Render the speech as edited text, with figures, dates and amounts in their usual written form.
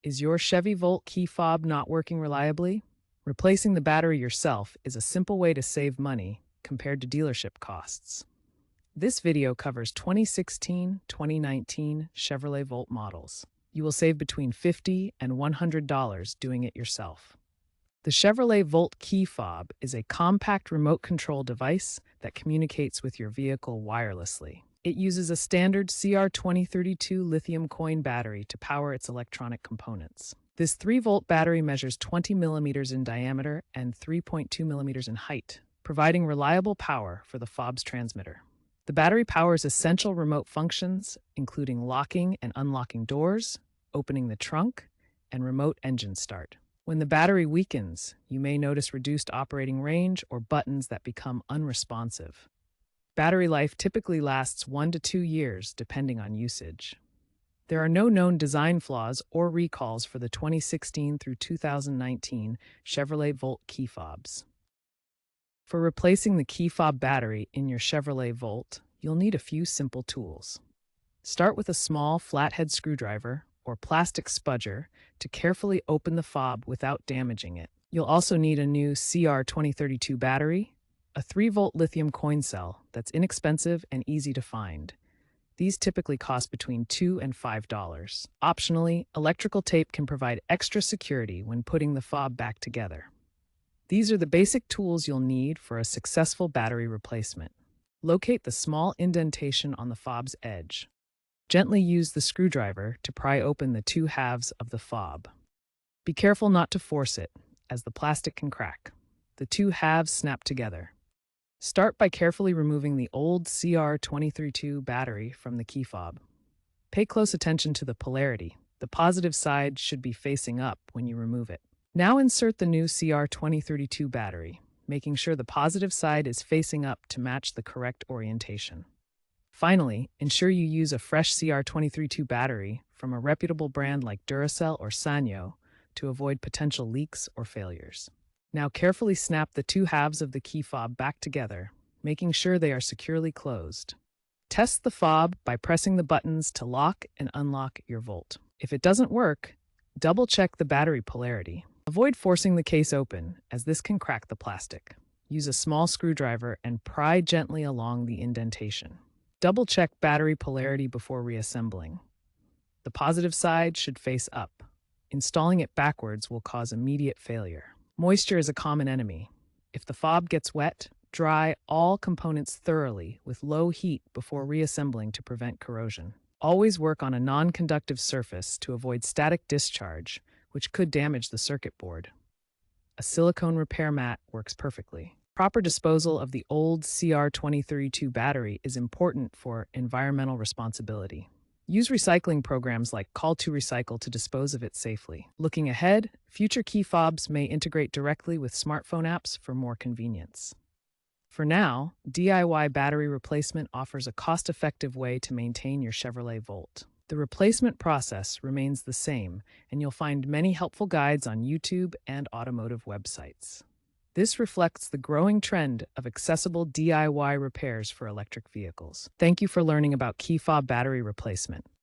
Is your Chevy Volt key fob not working reliably? Replacing the battery yourself is a simple way to save money compared to dealership costs. This video covers 2016, 2019 Chevrolet Volt models. You will save between $50 and $100 doing it yourself. The Chevrolet Volt key fob is a compact remote control device that communicates with your vehicle wirelessly. It uses a standard CR2032 lithium coin battery to power its electronic components. This 3-volt battery measures 20 millimeters in diameter and 3.2 millimeters in height, providing reliable power for the fob's transmitter. The battery powers essential remote functions, including locking and unlocking doors, opening the trunk, and remote engine start. When the battery weakens, you may notice reduced operating range or buttons that become unresponsive. Battery life typically lasts 1 to 2 years, depending on usage. There are no known design flaws or recalls for the 2016 through 2019 Chevrolet Volt key fobs. For replacing the key fob battery in your Chevrolet Volt, you'll need a few simple tools. Start with a small flathead screwdriver or plastic spudger to carefully open the fob without damaging it. You'll also need a new CR2032 battery, a 3-volt lithium coin cell that's inexpensive and easy to find. These typically cost between $2 and $5. Optionally, electrical tape can provide extra security when putting the fob back together. These are the basic tools you'll need for a successful battery replacement. Locate the small indentation on the fob's edge. Gently use the screwdriver to pry open the 2 halves of the fob. Be careful not to force it, as the plastic can crack. The 2 halves snap together. Start by carefully removing the old CR2032 battery from the key fob. Pay close attention to the polarity. The positive side should be facing up when you remove it. Now insert the new CR2032 battery, making sure the positive side is facing up to match the correct orientation. Finally, ensure you use a fresh CR2032 battery from a reputable brand like Duracell or Sanyo to avoid potential leaks or failures. Now carefully snap the 2 halves of the key fob back together, making sure they are securely closed. Test the fob by pressing the buttons to lock and unlock your Volt. If it doesn't work, double-check the battery polarity. Avoid forcing the case open, as this can crack the plastic. Use a small screwdriver and pry gently along the indentation. Double-check battery polarity before reassembling. The positive side should face up. Installing it backwards will cause immediate failure. Moisture is a common enemy. If the fob gets wet, dry all components thoroughly with low heat before reassembling to prevent corrosion. Always work on a non-conductive surface to avoid static discharge, which could damage the circuit board. A silicone repair mat works perfectly. Proper disposal of the old CR2032 battery is important for environmental responsibility. Use recycling programs like Call2Recycle to dispose of it safely. Looking ahead, future key fobs may integrate directly with smartphone apps for more convenience. For now, DIY battery replacement offers a cost-effective way to maintain your Chevrolet Volt. The replacement process remains the same, and you'll find many helpful guides on YouTube and automotive websites. This reflects the growing trend of accessible DIY repairs for electric vehicles. Thank you for learning about key fob battery replacement.